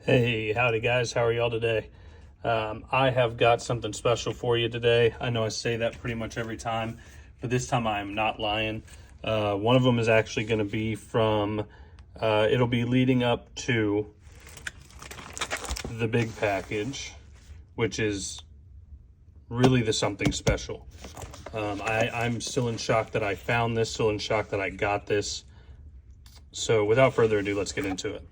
Hey, howdy guys, how are y'all today? I have got something special for you today. I know I say that pretty much every time, but this time I'm not lying. One of them is actually going to be from, it'll be leading up to the big package, which is really the something special. I'm still in shock that I found this, still in shock that I got this. So without further ado, let's get into it.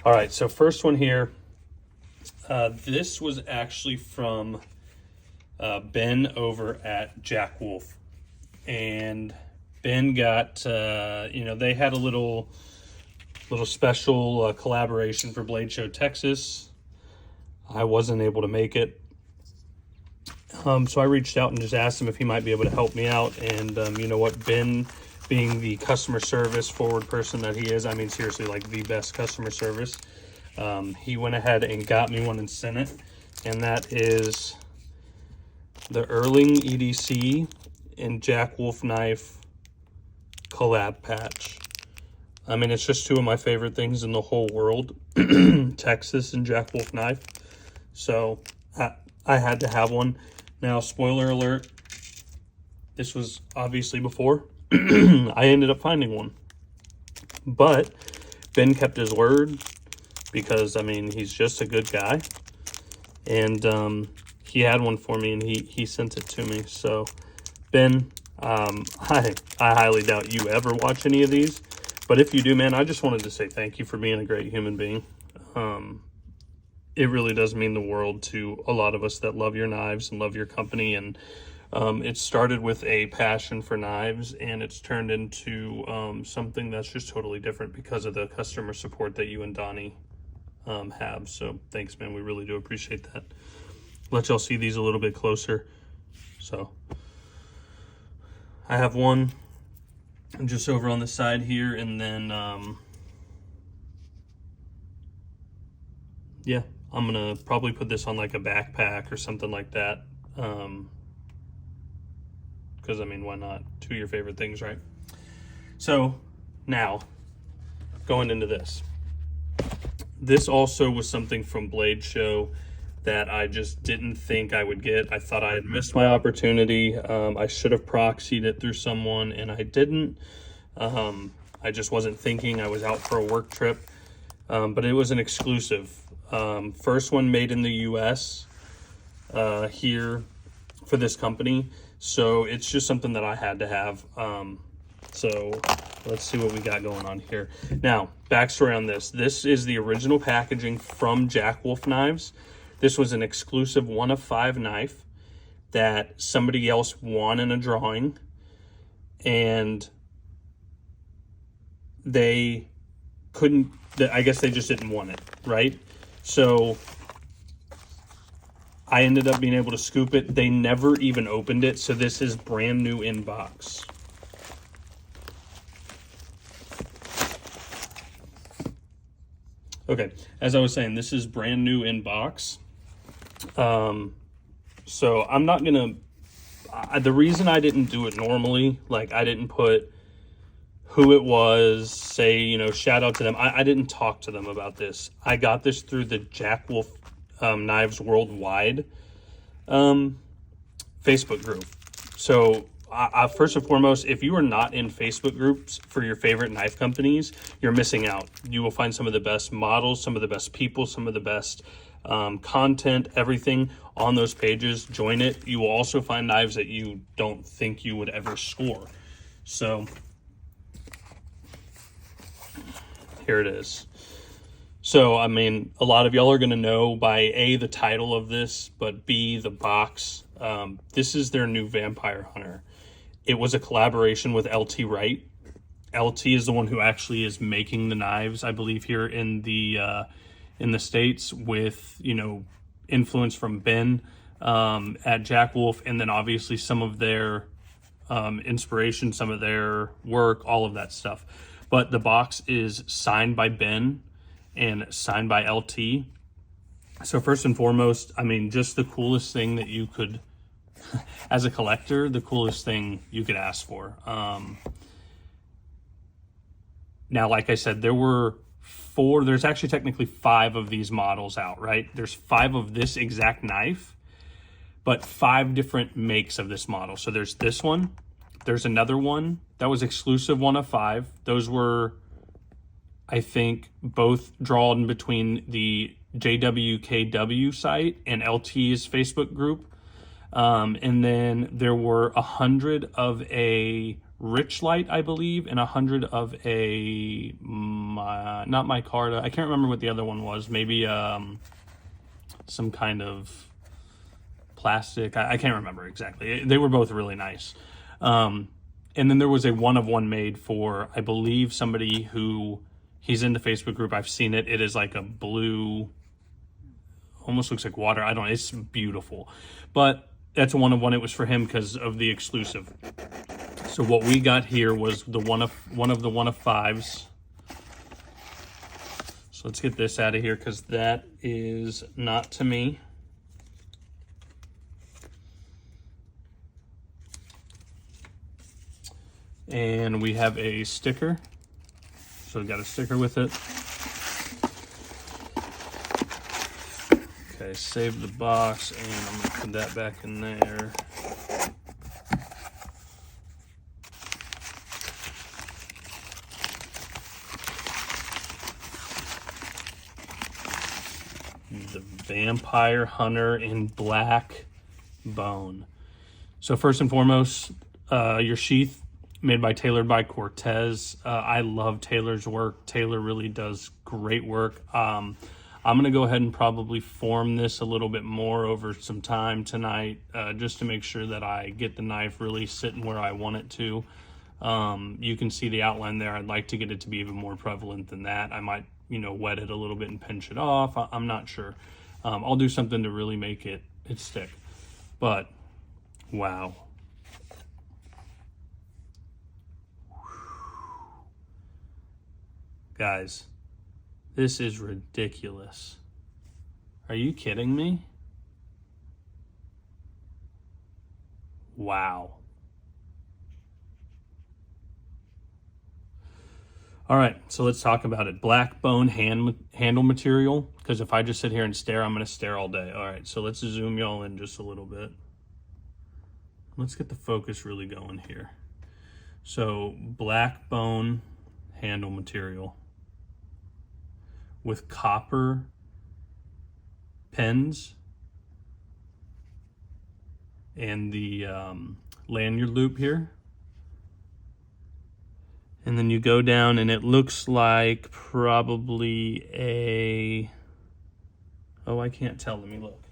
All right, so first one here. This was actually from Ben over at Jackwolf. And Ben got, they had a little special collaboration for Blade Show Texas. I wasn't able to make it. So I reached out and just asked him if he might be able to help me out. And you know what, Ben, being the customer service forward person that he is, I mean, seriously, like the best customer service, he went ahead and got me one and sent it. And that is the Erling EDC and Jackwolf knife collab patch. I mean, it's just two of my favorite things in the whole world, Texas and Jackwolf knife. So I had to have one. Now, spoiler alert, this was obviously before I ended up finding one. But Ben kept his word because, I mean, he's just a good guy. And he had one for me and he sent it to me. So, Ben, I highly doubt you ever watch any of these. But if you do, man, I just wanted to say thank you for being a great human being. It really does mean the world to a lot of us that love your knives and love your company. And it started with a passion for knives, and it's turned into something that's just totally different because of the customer support that you and Donnie have. So thanks, man. We really do appreciate that. Let y'all see these a little bit closer. So I have one just over on the side here, and then yeah, I'm gonna probably put this on like a backpack or something like that, because I mean, why not? Two of your favorite things, right? So now going into this also was something from Blade Show that I just didn't think I would get. I thought I had missed my opportunity. I should have proxied it through someone, and I didn't. I just wasn't thinking. I was out for a work trip, but it was an exclusive. First one made in the US here for this company. So it's just something that I had to have. So let's see what we got going on here. Now, backstory on this. This is the original packaging from Jackwolf Knives. This was an exclusive 1 of 5 knife that somebody else won in a drawing, and they couldn't, I guess they just didn't want it, right? So I ended up being able to scoop it. They never even opened it, so this is brand new in box. Okay, as I was saying, this is brand new in box. So I'm not gonna, the reason I didn't do it normally, like I didn't put who it was, say, you know, shout out to them. I didn't talk to them about this. I got this through the Jackwolf Knives Worldwide Facebook group. So first and foremost, if you are not in Facebook groups for your favorite knife companies, you're missing out. You will find some of the best models, some of the best people, some of the best content, everything on those pages. Join it. You will also find knives that you don't think you would ever score. So here it is. So, I mean, a lot of y'all are going to know by A, the title of this, but B, the box. This is their new Vampire Hunter. It was a collaboration with LT Wright. LT is the one who actually is making the knives, I believe, here in the States, with, you know, influence from Ben at Jackwolf, and then obviously some of their inspiration, some of their work, all of that stuff. But the box is signed by Ben and signed by LT. So first and foremost, I mean, just the coolest thing that you could, as a collector, the coolest thing you could ask for. Now, like I said, there's actually technically 5 of these models out, right? There's 5 of this exact knife, but 5 different makes of this model. So there's this one, there's another one that was exclusive, one of 5. Those were, I think, both drawn between the JWKW site and LT's Facebook group. And then there were 100 of a Rich Light, I believe, and 100 of a, not micarta. I can't remember what the other one was. Maybe some kind of plastic. I can't remember exactly. They were both really nice. And then there was a one of one made for, I believe, somebody who, he's in the Facebook group. I've seen it. It is like a blue, almost looks like water. I don't know. It's beautiful. But that's a one of one. It was for him because of the exclusive. So what we got here was the one of the one of 5s. So let's get this out of here because that is not to me. And we have a sticker. So we got a sticker with it. Okay, save the box, and I'm gonna put that back in there. The Vampire Hunter in black bone. So first and foremost, your sheath tailored by Cortes. I love Taylor's work. Taylor really does great work. I'm going to go ahead and probably form this a little bit more over some time tonight, just to make sure that I get the knife really sitting where I want it to. You can see the outline there. I'd like to get it to be even more prevalent than that. I might, wet it a little bit and pinch it off. I'm not sure. I'll do something to really make it stick. But, wow. Guys, this is ridiculous. Are you kidding me? Wow. All right, so let's talk about it. Black bone handle material, because if I just sit here and stare, I'm going to stare all day. All right, so let's zoom y'all in just a little bit. Let's get the focus really going here. So black bone handle material with copper pins and the lanyard loop here. And then you go down and it looks like probably a, oh, I can't tell, let me look.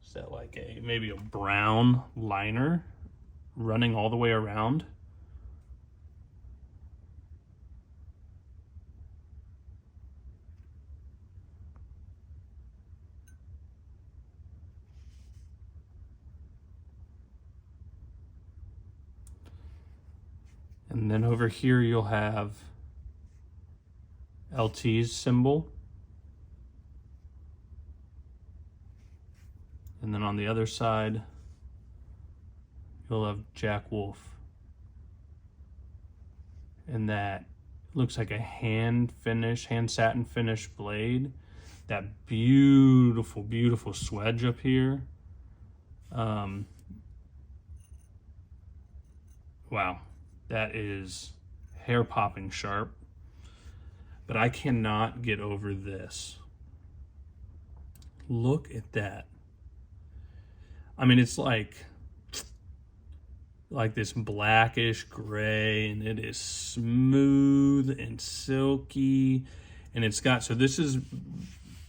Is that like maybe a brown liner running all the way around? And then over here you'll have LT's symbol. And then on the other side, you'll have Jackwolf. And that looks like a hand satin finish blade. That beautiful, beautiful swedge up here. Wow. That is hair-popping sharp, but I cannot get over this. Look at that. I mean, it's like this blackish gray, and it is smooth and silky, and it's got, so this is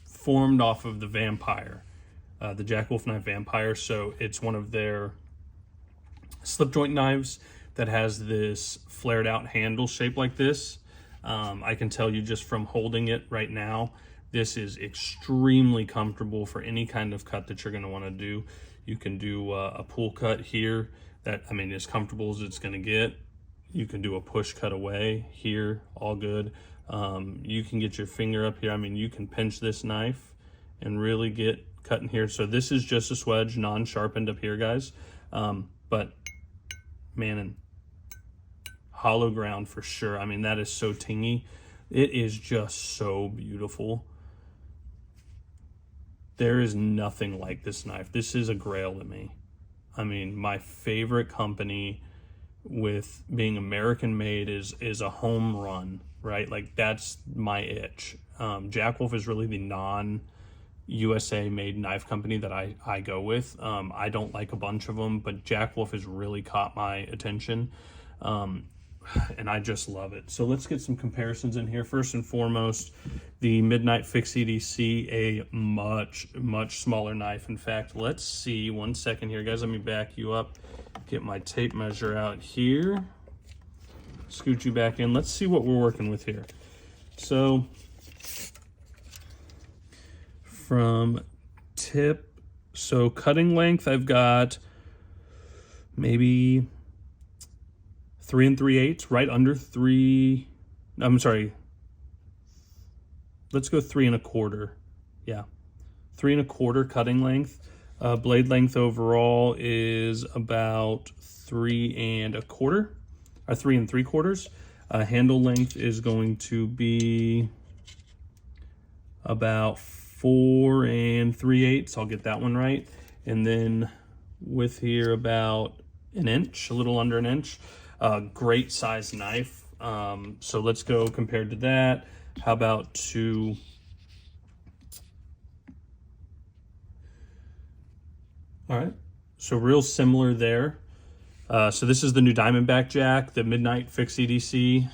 formed off of the Vampire, the Jackwolf knife Vampire, so it's one of their slip joint knives that has this flared out handle shaped like this. I can tell you just from holding it right now, this is extremely comfortable for any kind of cut that you're gonna wanna do. You can do a pull cut here that, I mean, as comfortable as it's gonna get. You can do a push cut away here, all good. You can get your finger up here. I mean, you can pinch this knife and really get cutting here. So this is just a swedge, non-sharpened up here, guys. But man, and hollow ground for sure. I mean, that is so tingy. It is just so beautiful. There is nothing like this knife. This is a grail to me. I mean, my favorite company with being American made is a home run, right? Like, that's my itch. Jackwolf is really the non-USA made knife company that I go with. I don't like a bunch of them, but Jackwolf has really caught my attention. And I just love it. So let's get some comparisons in here. First and foremost, the Midnight Fix EDC, a much smaller knife. In fact, let's see, 1 second here, guys. Let me back you up, get my tape measure out here, scoot you back in. Let's see what we're working with here. So from tip, so cutting length, I've got maybe 3 3/8, right under 3. I'm sorry. Let's go 3 1/4. Yeah, 3 1/4 cutting length. Blade length overall is about 3 1/4, or 3 3/4. Handle length is going to be about 4 3/8. I'll get that one right. And then width here about an inch, a little under an inch. Great size knife. So let's go compared to that. How about to all right, so real similar there. So this is the new Diamondback Jack, the Midnight Fix EDC.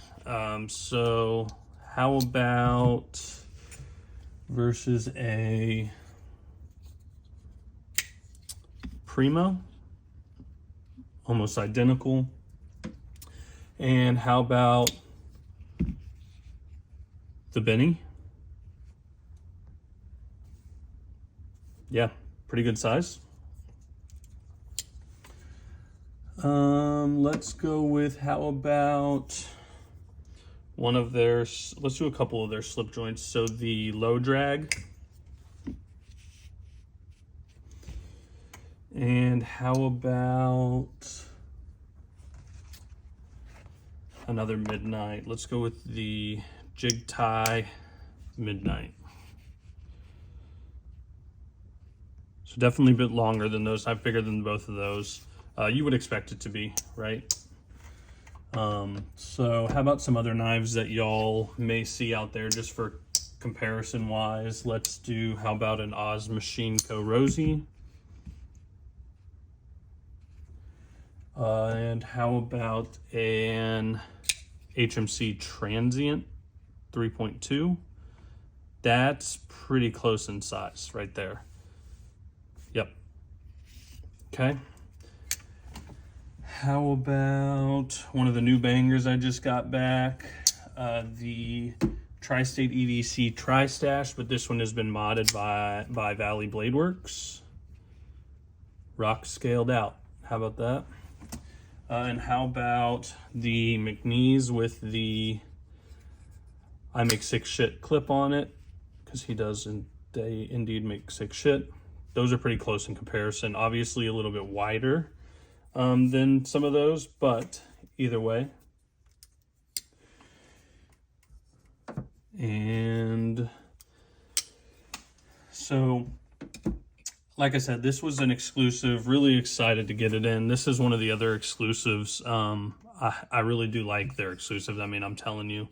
So how about versus a Primo? Almost identical. And how about the Benny? Yeah, pretty good size. Let's go with, how about one of their, let's do a couple of their slip joints. So the low drag. And how about another Midnight? Let's go with the Jig Tie Midnight. So definitely a bit longer than those, not bigger than both of those. You would expect it to be, right? So how about some other knives that y'all may see out there just for comparison wise? Let's do, how about an Oz Machine Co. Rosie? And how about an HMC Transient 3.2? That's pretty close in size right there. Yep. Okay. How about one of the new bangers I just got back? The Tri-State EDC Tri-Stash, but this one has been modded by Valley Blade Works. Rock scaled out. How about that? And how about the McNeese with the I make sick shit clip on it, because he does indeed make sick shit. Those are pretty close in comparison. Obviously a little bit wider than some of those, but either way. And so, like I said, this was an exclusive. Really excited to get it in. This is one of the other exclusives. I really do like their exclusives. I mean, I'm telling you,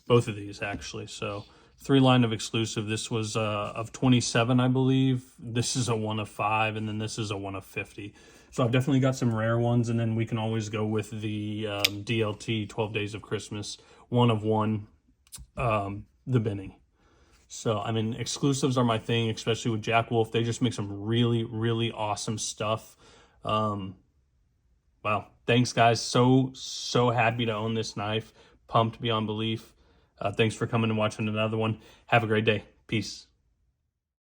both of these actually. So 3 line of exclusive. This was of 27, I believe. This is a 1 of 5, and then this is a 1 of 50. So I've definitely got some rare ones, and then we can always go with the DLT 12 Days of Christmas 1 of 1, the Benny. So, I mean, exclusives are my thing, especially with Jackwolf. They just make some really, really awesome stuff. Wow. Thanks, guys. So happy to own this knife. Pumped beyond belief. Thanks for coming and watching another one. Have a great day. Peace.